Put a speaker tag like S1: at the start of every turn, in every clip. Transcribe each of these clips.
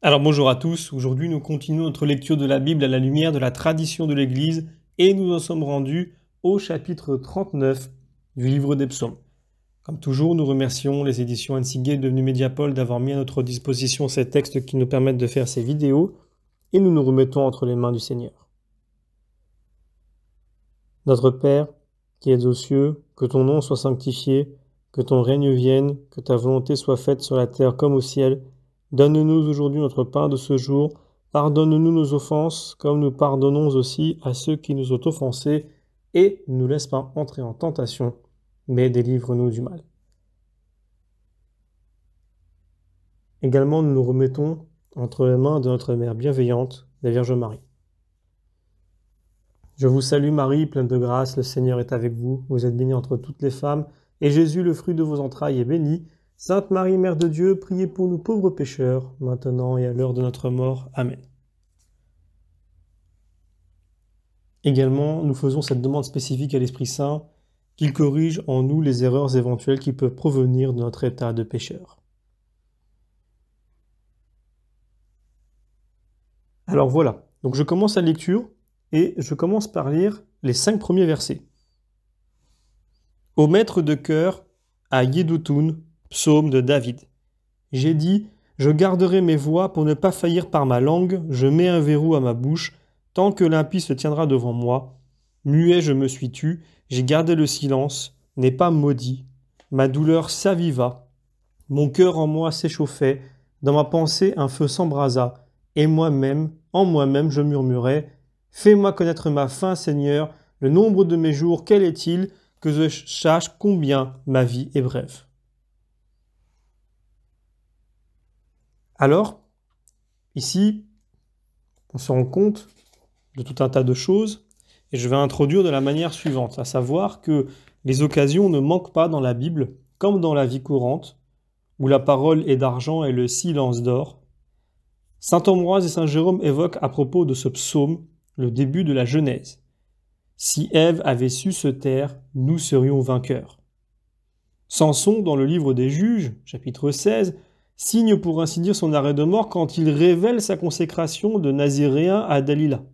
S1: Alors bonjour à tous, aujourd'hui nous continuons notre lecture de la Bible à la lumière de la tradition de l'Église et nous en sommes rendus au chapitre 39 du livre des psaumes. Comme toujours, nous remercions les éditions Annecy devenues Mediapol d'avoir mis à notre disposition ces textes qui nous permettent de faire ces vidéos et nous nous remettons entre les mains du Seigneur. Notre Père, qui es aux cieux, que ton nom soit sanctifié, que ton règne vienne, que ta volonté soit faite sur la terre comme au ciel. Donne-nous aujourd'hui notre pain de ce jour. Pardonne-nous nos offenses, comme nous pardonnons aussi à ceux qui nous ont offensés, et ne nous laisse pas entrer en tentation, mais délivre-nous du mal. Également, nous nous remettons entre les mains de notre Mère bienveillante, la Vierge Marie. Je vous salue Marie, pleine de grâce, le Seigneur est avec vous. Vous êtes bénie entre toutes les femmes, et Jésus, le fruit de vos entrailles, est béni. Sainte Marie, Mère de Dieu, priez pour nous pauvres pécheurs, maintenant et à l'heure de notre mort. Amen. Également, nous faisons cette demande spécifique à l'Esprit Saint, qu'il corrige en nous les erreurs éventuelles qui peuvent provenir de notre état de pécheur. Alors voilà, donc je commence la lecture, et je commence par lire les 5 premiers versets. Au maître de chœur, à Yédoutun, psaume de David. J'ai dit, je garderai mes voies pour ne pas faillir par ma langue, je mets un verrou à ma bouche, tant que l'impie se tiendra devant moi. Muet je me suis tu, j'ai gardé le silence, n'ai pas maudit. Ma douleur s'aviva, mon cœur en moi s'échauffait, dans ma pensée un feu s'embrasa, et moi-même, en moi-même je murmurais, fais-moi connaître ma fin, Seigneur, le nombre de mes jours, quel est-il, que je sache combien ma vie est brève. Alors, ici, on se rend compte de tout un tas de choses, et je vais introduire de la manière suivante, à savoir que les occasions ne manquent pas dans la Bible, comme dans la vie courante, où la parole est d'argent et le silence d'or. Saint Ambroise et Saint Jérôme évoquent à propos de ce psaume le début de la Genèse. Si Ève avait su se taire, nous serions vainqueurs. Samson, dans le livre des Juges, chapitre 16, signe pour ainsi dire son arrêt de mort quand il révèle sa consécration de Naziréen à Dalila.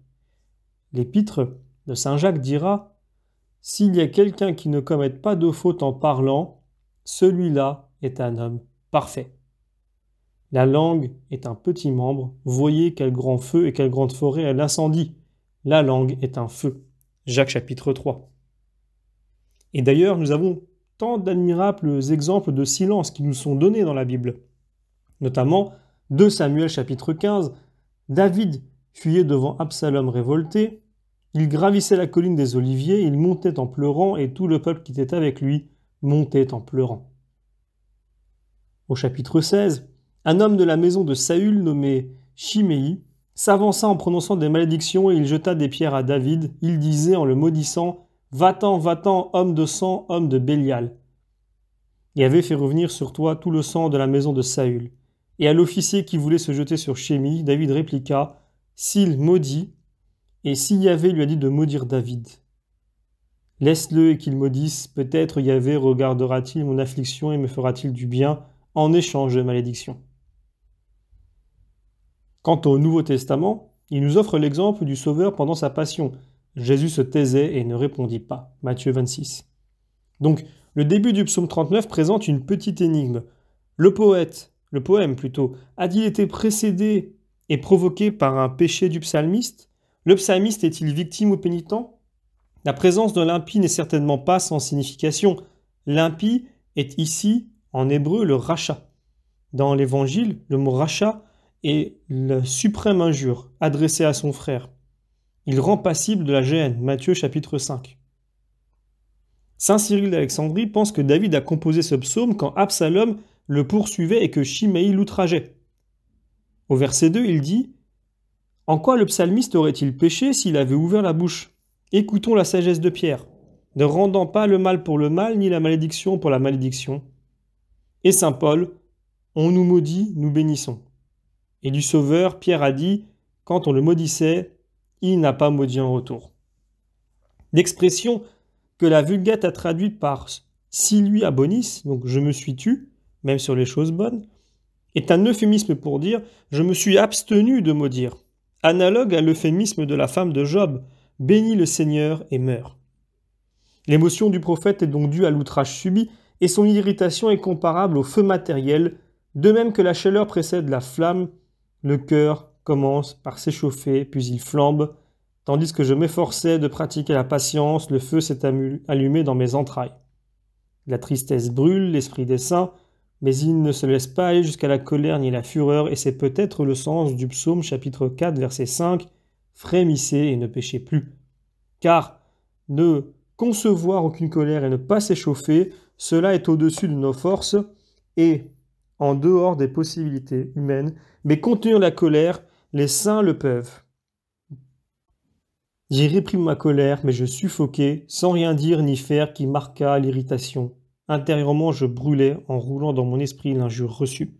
S1: L'épître de Saint Jacques dira « S'il y a quelqu'un qui ne commette pas de faute en parlant, celui-là est un homme parfait. » La langue est un petit membre, voyez quel grand feu et quelle grande forêt elle incendie. La langue est un feu. Jacques chapitre 3. Et d'ailleurs, nous avons tant d'admirables exemples de silence qui nous sont donnés dans la Bible. Notamment 2 Samuel chapitre 15, David fuyait devant Absalom révolté, il gravissait la colline des Oliviers, il montait en pleurant et tout le peuple qui était avec lui montait en pleurant. Au chapitre 16, un homme de la maison de Saül nommé Chiméi s'avança en prononçant des malédictions et il jeta des pierres à David. Il disait en le maudissant « Va-t'en, homme de sang, homme de Bélial !» et avait fait revenir sur toi tout le sang de la maison de Saül. Et à l'officier qui voulait se jeter sur Chiméi, David répliqua « S'il maudit, et si Yahvé lui a dit de maudire David. Laisse-le et qu'il maudisse, peut-être Yahvé regardera-t-il mon affliction et me fera-t-il du bien en échange de malédiction. » Quant au Nouveau Testament, il nous offre l'exemple du Sauveur pendant sa passion. Jésus se taisait et ne répondit pas. Matthieu 26. Donc, le début du psaume 39 présente une petite énigme. Le poème, a-t-il été précédé et provoqué par un péché du psalmiste? Le psalmiste est-il victime ou pénitent? La présence de l'impie n'est certainement pas sans signification. L'impie est ici, en hébreu, le rachat. Dans l'Évangile, le mot rachat est la suprême injure adressée à son frère. Il rend passible de la géhenne, Matthieu chapitre 5. Saint Cyril d'Alexandrie pense que David a composé ce psaume quand Absalom le poursuivait et que Chiméi l'outrageait. Au verset 2, il dit « En quoi le psalmiste aurait-il péché s'il avait ouvert la bouche? Écoutons la sagesse de Pierre, ne rendant pas le mal pour le mal, ni la malédiction pour la malédiction. Et Saint Paul, on nous maudit, nous bénissons. Et du Sauveur, Pierre a dit, quand on le maudissait, il n'a pas maudit en retour. » L'expression que la Vulgate a traduite par « si lui abonis », donc « je me suis tu », même sur les choses bonnes, est un euphémisme pour dire « je me suis abstenu de maudire », analogue à l'euphémisme de la femme de Job « bénis le Seigneur et meurt ». L'émotion du prophète est donc due à l'outrage subi et son irritation est comparable au feu matériel, de même que la chaleur précède la flamme, le cœur commence par s'échauffer puis il flambe, tandis que je m'efforçais de pratiquer la patience, le feu s'est allumé dans mes entrailles. La tristesse brûle l'esprit des saints, mais il ne se laisse pas aller jusqu'à la colère ni la fureur, et c'est peut-être le sens du psaume chapitre 4, verset 5, « Frémissez et ne péchez plus ». Car ne concevoir aucune colère et ne pas s'échauffer, cela est au-dessus de nos forces et en dehors des possibilités humaines, mais contenir la colère, les saints le peuvent. J'ai réprimé ma colère, mais je suffoquais, sans rien dire ni faire, qui marqua l'irritation. Intérieurement, je brûlais en roulant dans mon esprit l'injure reçue.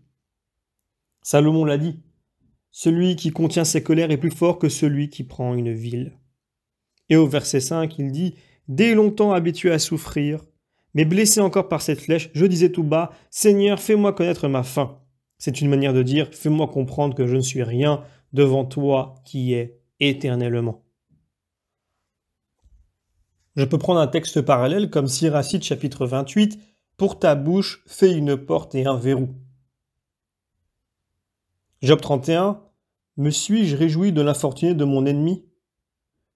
S1: Salomon l'a dit, « Celui qui contient ses colères est plus fort que celui qui prend une ville. » Et au verset 5, il dit, « Dès longtemps habitué à souffrir, mais blessé encore par cette flèche, je disais tout bas, « Seigneur, fais-moi connaître ma faim. » C'est une manière de dire, « Fais-moi comprendre que je ne suis rien devant toi qui es éternellement. » Je peux prendre un texte parallèle comme Siracide chapitre 28, « Pour ta bouche, fais une porte et un verrou. » Job 31, « Me suis-je réjoui de l'infortuné de mon ennemi?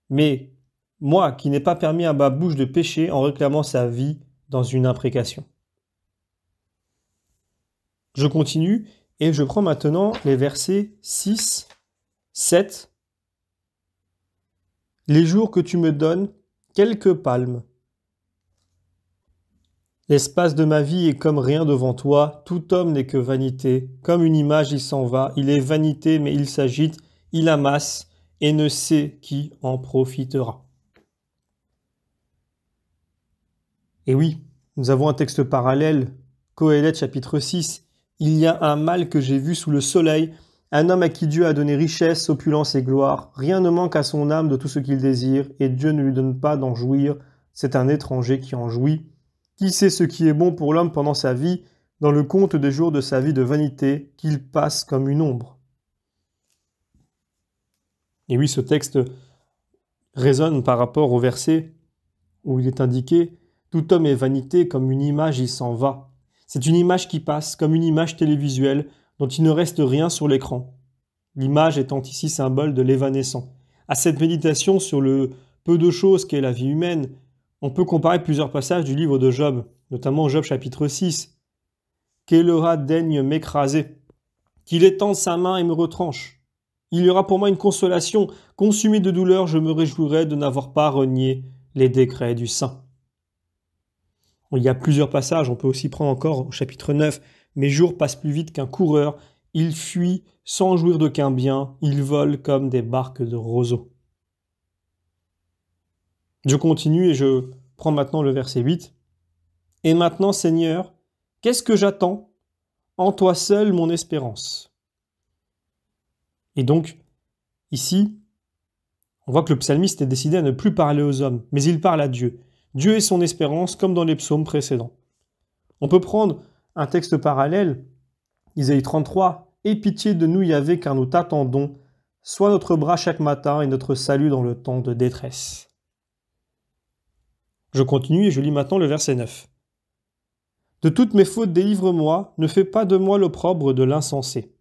S1: Mais moi qui n'ai pas permis à ma bouche de pécher en réclamant sa vie dans une imprécation. » Je continue et je prends maintenant les versets 6, 7. « Les jours que tu me donnes, quelques palmes. L'espace de ma vie est comme rien devant toi, tout homme n'est que vanité, comme une image il s'en va, il est vanité mais il s'agite, il amasse et ne sait qui en profitera. » Et oui, nous avons un texte parallèle, Qoéleth chapitre 6, « Il y a un mal que j'ai vu sous le soleil, un homme à qui Dieu a donné richesse, opulence et gloire. Rien ne manque à son âme de tout ce qu'il désire, et Dieu ne lui donne pas d'en jouir. C'est un étranger qui en jouit. Qui sait ce qui est bon pour l'homme pendant sa vie, dans le compte des jours de sa vie de vanité, qu'il passe comme une ombre. » Et oui, ce texte résonne par rapport au verset où il est indiqué « Tout homme est vanité, comme une image il s'en va. » C'est une image qui passe, comme une image télévisuelle, dont il ne reste rien sur l'écran. L'image étant ici symbole de l'évanescent. À cette méditation sur le peu de choses qu'est la vie humaine, on peut comparer plusieurs passages du livre de Job, notamment Job chapitre 6. « Qu'Elora daigne m'écraser, qu'il étende sa main et me retranche. Il y aura pour moi une consolation, consumé de douleur, je me réjouirai de n'avoir pas renié les décrets du Saint. » Il y a plusieurs passages, on peut aussi prendre encore au chapitre 9. « Mes jours passent plus vite qu'un coureur, ils fuient sans jouir d'aucun bien, ils volent comme des barques de roseaux. » Je continue et je prends maintenant le verset 8. « Et maintenant, Seigneur, qu'est-ce que j'attends? En toi seul mon espérance. » Et donc, ici, on voit que le psalmiste est décidé à ne plus parler aux hommes, mais il parle à Dieu. Dieu est son espérance, comme dans les psaumes précédents. On peut prendre un texte parallèle, Isaïe 33, « Aie pitié de nous, Yahvé, car nous t'attendons. Sois notre bras chaque matin et notre salut dans le temps de détresse. » Je continue et je lis maintenant le verset 9. « De toutes mes fautes délivre-moi, ne fais pas de moi l'opprobre de l'insensé. »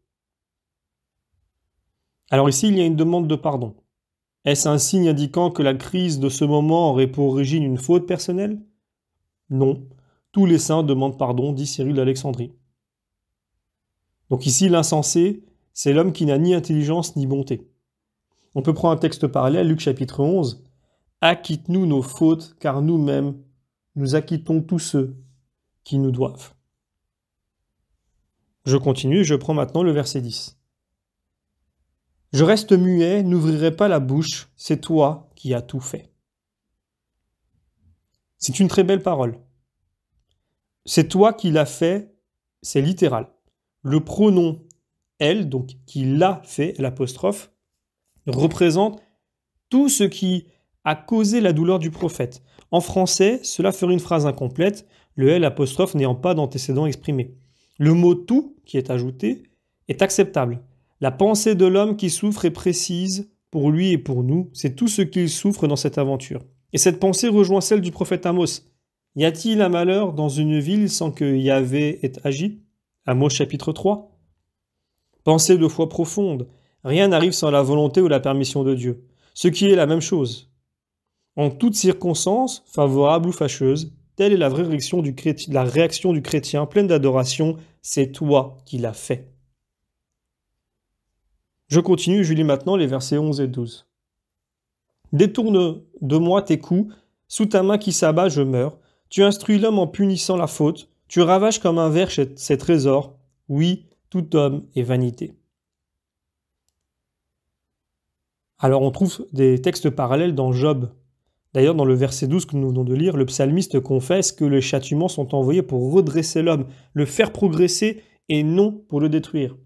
S1: Alors ici, il y a une demande de pardon. Est-ce un signe indiquant que la crise de ce moment aurait pour origine une faute personnelle? Non. Tous les saints demandent pardon, dit Cyril d'Alexandrie. Donc ici, l'insensé, c'est l'homme qui n'a ni intelligence ni bonté. On peut prendre un texte parallèle, Luc chapitre 11. « Acquitte-nous nos fautes, car nous-mêmes, nous acquittons tous ceux qui nous doivent. » Je continue et je prends maintenant le verset 10. « Je reste muet, n'ouvrirai pas la bouche, c'est toi qui as tout fait. » C'est une très belle parole. C'est toi qui l'as fait, c'est littéral. Le pronom « elle », donc qui l'a fait, l'apostrophe, représente tout ce qui a causé la douleur du prophète. En français, cela ferait une phrase incomplète, le « elle » apostrophe n'ayant pas d'antécédent exprimé. Le mot « tout » qui est ajouté est acceptable. La pensée de l'homme qui souffre est précise pour lui et pour nous. C'est tout ce qu'il souffre dans cette aventure. Et cette pensée rejoint celle du prophète Amos. Y a-t-il un malheur dans une ville sans que Yahvé ait agi? Amos chapitre 3. Pensée de foi profonde. Rien n'arrive sans la volonté ou la permission de Dieu. Ce qui est la même chose. En toutes circonstances, favorables ou fâcheuses, telle est la vraie réaction la réaction du chrétien pleine d'adoration. C'est toi qui l'as fait. Je continue, je lis maintenant les versets 11 et 12. Détourne de moi tes coups, sous ta main qui s'abat, je meurs. Tu instruis l'homme en punissant la faute, tu ravages comme un ver ses trésors. Oui, tout homme est vanité. Alors on trouve des textes parallèles dans Job. D'ailleurs, dans le verset 12 que nous venons de lire, le psalmiste confesse que les châtiments sont envoyés pour redresser l'homme, le faire progresser et non pour le détruire.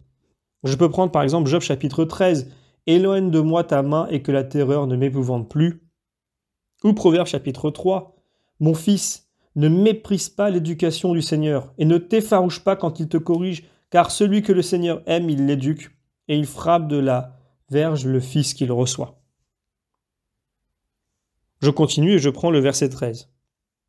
S1: Je peux prendre par exemple Job chapitre 13, « Éloigne de moi ta main et que la terreur ne m'épouvante plus ». Ou Proverbe chapitre 3, « Mon fils, ne méprise pas l'éducation du Seigneur et ne t'effarouche pas quand il te corrige, car celui que le Seigneur aime, il l'éduque, et il frappe de la verge le fils qu'il reçoit. » Je continue et je prends le verset 13.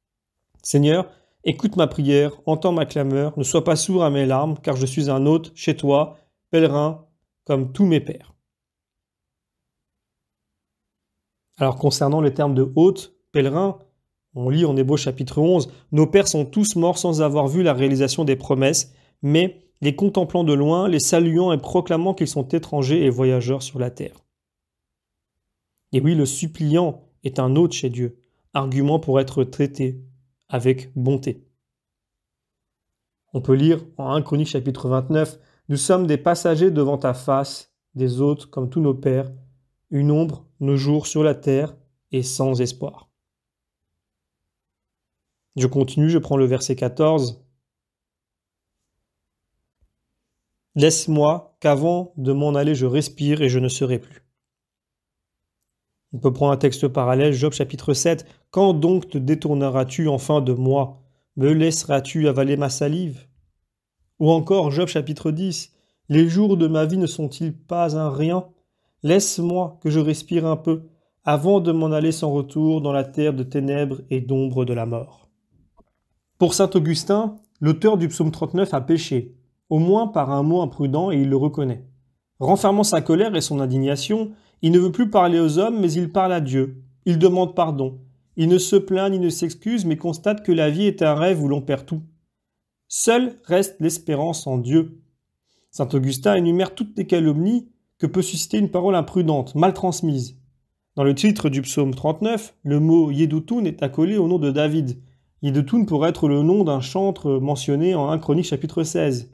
S1: « Seigneur, écoute ma prière, entends ma clameur, ne sois pas sourd à mes larmes, car je suis un hôte chez toi, pèlerin comme tous mes pères. » Alors concernant les termes de hôte, pèlerin, on lit en Hébreux chapitre 11, « Nos pères sont tous morts sans avoir vu la réalisation des promesses, mais les contemplant de loin, les saluant et proclamant qu'ils sont étrangers et voyageurs sur la terre. » Et oui, le suppliant est un hôte chez Dieu, argument pour être traité avec bonté. On peut lire en 1 Chroniques chapitre 29, « Nous sommes des passagers devant ta face, des hôtes comme tous nos pères, une ombre, nos jours sur la terre et sans espoir. » Je continue, je prends le verset 14. « Laisse-moi qu'avant de m'en aller je respire et je ne serai plus. » On peut prendre un texte parallèle, Job chapitre 7. « Quand donc te détourneras-tu enfin de moi? Me laisseras-tu avaler ma salive ?» Ou encore Job chapitre 10. « Les jours de ma vie ne sont-ils pas un rien? Laisse-moi que je respire un peu, avant de m'en aller sans retour dans la terre de ténèbres et d'ombre de la mort. » Pour saint Augustin, l'auteur du psaume 39 a péché, au moins par un mot imprudent et il le reconnaît. Renfermant sa colère et son indignation, il ne veut plus parler aux hommes, mais il parle à Dieu. Il demande pardon. Il ne se plaint ni ne s'excuse, mais constate que la vie est un rêve où l'on perd tout. Seule reste l'espérance en Dieu. Saint Augustin énumère toutes les calomnies que peut susciter une parole imprudente, mal transmise. Dans le titre du psaume 39, le mot Yedutun est accolé au nom de David. Yedutun pourrait être le nom d'un chantre mentionné en 1 Chroniques chapitre 16.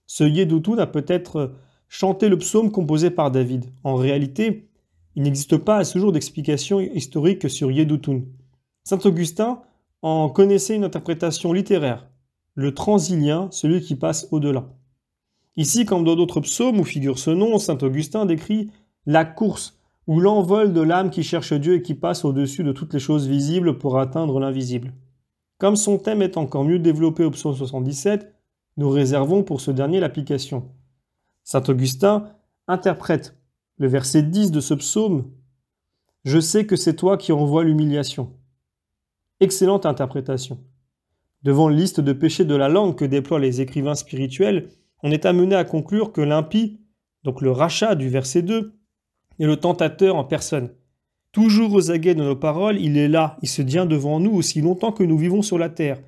S1: Ce Yedutun a peut-être chanté le psaume composé par David. En réalité, il n'existe pas à ce jour d'explication historique sur Yedutun. Saint Augustin en connaissait une interprétation littéraire, le transilien, celui qui passe au-delà. Ici, comme dans d'autres psaumes où figure ce nom, saint Augustin décrit la course ou l'envol de l'âme qui cherche Dieu et qui passe au-dessus de toutes les choses visibles pour atteindre l'invisible. Comme son thème est encore mieux développé au psaume 77, nous réservons pour ce dernier l'application. Saint Augustin interprète le verset 10 de ce psaume « Je sais que c'est toi qui envoies l'humiliation ». Excellente interprétation. Devant la liste de péchés de la langue que déploient les écrivains spirituels, on est amené à conclure que l'impie, donc le rachat du verset 2, est le tentateur en personne. Toujours aux aguets de nos paroles, il est là, il se tient devant nous aussi longtemps que nous vivons sur la terre.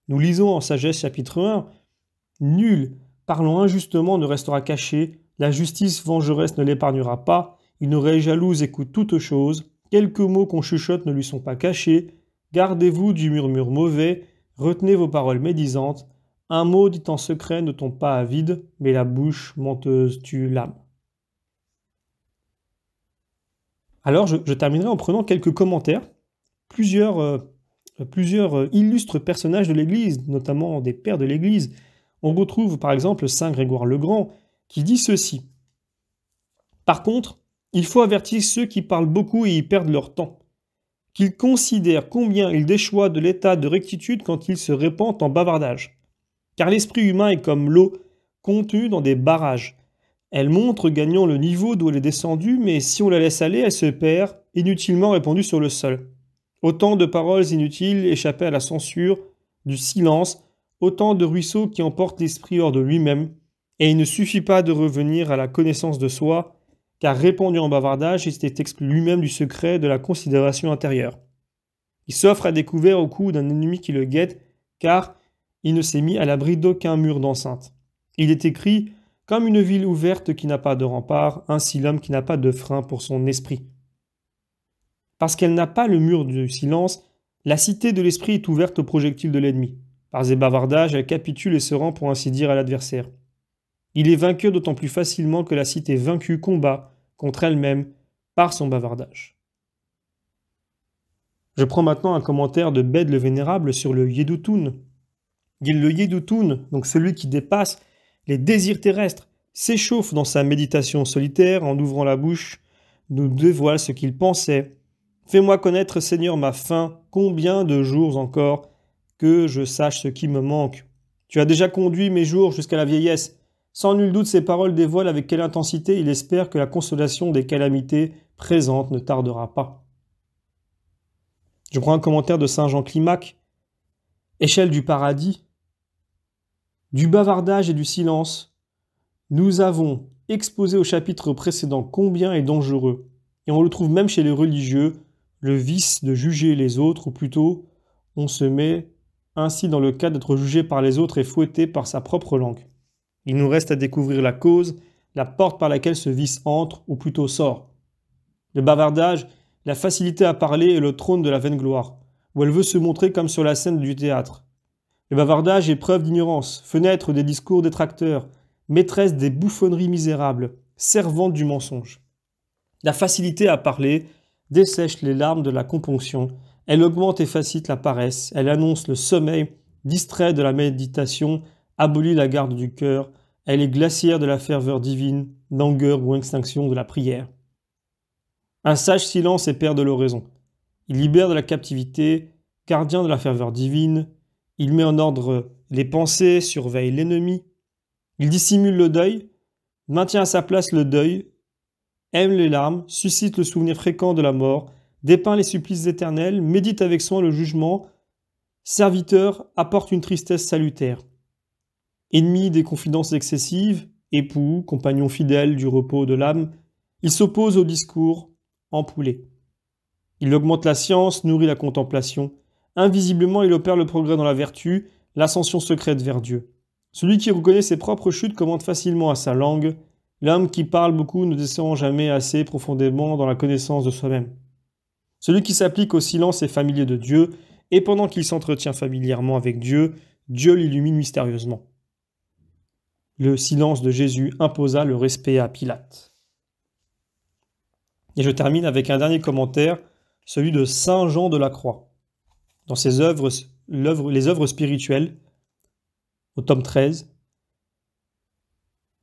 S1: Nous lisons en Sagesse chapitre 1, « Nul, parlant injustement, ne restera caché, la justice vengeresse ne l'épargnera pas, une oreille jalouse écoute toutes choses, quelques mots qu'on chuchote ne lui sont pas cachés, gardez-vous du murmure mauvais, retenez vos paroles médisantes, un mot dit en secret ne tombe pas à vide, mais la bouche menteuse tue l'âme. » Alors, je terminerai en prenant quelques commentaires. Plusieurs illustres personnages de l'Église, notamment des pères de l'Église. On retrouve par exemple saint Grégoire le Grand, qui dit ceci. « Par contre, il faut avertir ceux qui parlent beaucoup et y perdent leur temps, qu'ils considèrent combien ils déchoient de l'état de rectitude quand ils se répandent en bavardage. Car l'esprit humain est comme l'eau, contenue dans des barrages. Elle monte gagnant le niveau d'où elle est descendue, mais si on la laisse aller, elle se perd, inutilement répandue sur le sol. Autant de paroles inutiles échappées à la censure, du silence, autant de ruisseaux qui emportent l'esprit hors de lui-même, et il ne suffit pas de revenir à la connaissance de soi, car répandu en bavardage, il s'était exclu lui-même du secret de la considération intérieure. Il s'offre à découvert au cou d'un ennemi qui le guette, car il ne s'est mis à l'abri d'aucun mur d'enceinte. Il est écrit « Comme une ville ouverte qui n'a pas de rempart, ainsi l'homme qui n'a pas de frein pour son esprit. » Parce qu'elle n'a pas le mur du silence, la cité de l'esprit est ouverte aux projectiles de l'ennemi. Par ses bavardages, elle capitule et se rend pour ainsi dire à l'adversaire. Il est vainqueur d'autant plus facilement que la cité vaincue combat contre elle-même par son bavardage. Je prends maintenant un commentaire de Bède le Vénérable sur le Yedutun. Le Yedutun, donc celui qui dépasse les désirs terrestres, s'échauffe dans sa méditation solitaire en ouvrant la bouche, nous dévoile ce qu'il pensait. Fais-moi connaître, Seigneur, ma faim, combien de jours encore, que je sache ce qui me manque. Tu as déjà conduit mes jours jusqu'à la vieillesse. Sans nul doute, ces paroles dévoilent avec quelle intensité il espère que la consolation des calamités présentes ne tardera pas. Je prends un commentaire de Saint Jean Climac. Échelle du paradis, du bavardage et du silence, nous avons exposé au chapitre précédent combien est dangereux, et on le trouve même chez les religieux, le vice de juger les autres, ou plutôt, on se met ainsi dans le cas d'être jugé par les autres et fouetté par sa propre langue. Il nous reste à découvrir la cause, la porte par laquelle ce vice entre, ou plutôt sort. Le bavardage, la facilité à parler est le trône de la vaine gloire, où elle veut se montrer comme sur la scène du théâtre. Le bavardage est preuve d'ignorance, fenêtre des discours détracteurs, maîtresse des bouffonneries misérables, servante du mensonge. La facilité à parler dessèche les larmes de la componction, elle augmente et facilite la paresse, elle annonce le sommeil, distrait de la méditation, abolit la garde du cœur, elle est glaciaire de la ferveur divine, langueur ou extinction de la prière. Un sage silence est père de l'oraison. Il libère de la captivité, gardien de la ferveur divine, il met en ordre les pensées, surveille l'ennemi, il dissimule le deuil, maintient à sa place le deuil, aime les larmes, suscite le souvenir fréquent de la mort, dépeint les supplices éternels, médite avec soin le jugement, serviteur apporte une tristesse salutaire. Ennemi des confidences excessives, époux, compagnon fidèle du repos de l'âme, il s'oppose au discours empoulé. Il augmente la science, nourrit la contemplation. Invisiblement, il opère le progrès dans la vertu, l'ascension secrète vers Dieu. Celui qui reconnaît ses propres chutes commande facilement à sa langue. L'homme qui parle beaucoup ne descend jamais assez profondément dans la connaissance de soi-même. Celui qui s'applique au silence est familier de Dieu, et pendant qu'il s'entretient familièrement avec Dieu, Dieu l'illumine mystérieusement. Le silence de Jésus imposa le respect à Pilate. Et je termine avec un dernier commentaire, celui de Saint Jean de la Croix. Dans ses œuvres, les œuvres spirituelles, au tome 13,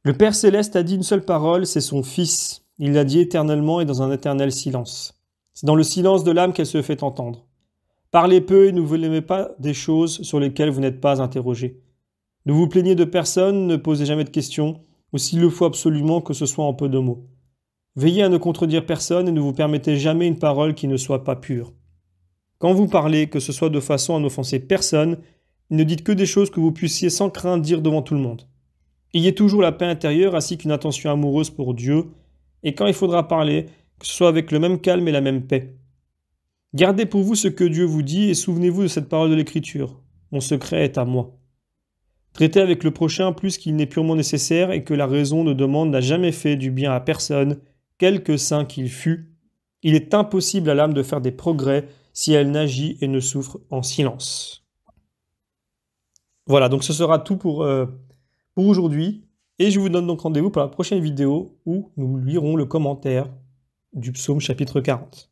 S1: le Père Céleste a dit une seule parole, c'est son Fils. Il l'a dit éternellement et dans un éternel silence. C'est dans le silence de l'âme qu'elle se fait entendre. Parlez peu et ne vous n'aimez pas des choses sur lesquelles vous n'êtes pas interrogés. Ne vous plaignez de personne, ne posez jamais de questions, ou s'il le faut absolument que ce soit en peu de mots. Veillez à ne contredire personne et ne vous permettez jamais une parole qui ne soit pas pure. Quand vous parlez, que ce soit de façon à n'offenser personne, ne dites que des choses que vous puissiez sans crainte dire devant tout le monde. Ayez toujours la paix intérieure ainsi qu'une attention amoureuse pour Dieu, et quand il faudra parler, que ce soit avec le même calme et la même paix. Gardez pour vous ce que Dieu vous dit et souvenez-vous de cette parole de l'Écriture. Mon secret est à moi. Traitez avec le prochain plus qu'il n'est purement nécessaire et que la raison ne demande n'a jamais fait du bien à personne, quelque saint qu'il fût. Il est impossible à l'âme de faire des progrès si elle n'agit et ne souffre en silence. Voilà, donc ce sera tout pour aujourd'hui. Et je vous donne donc rendez-vous pour la prochaine vidéo où nous lirons le commentaire du psaume chapitre 40.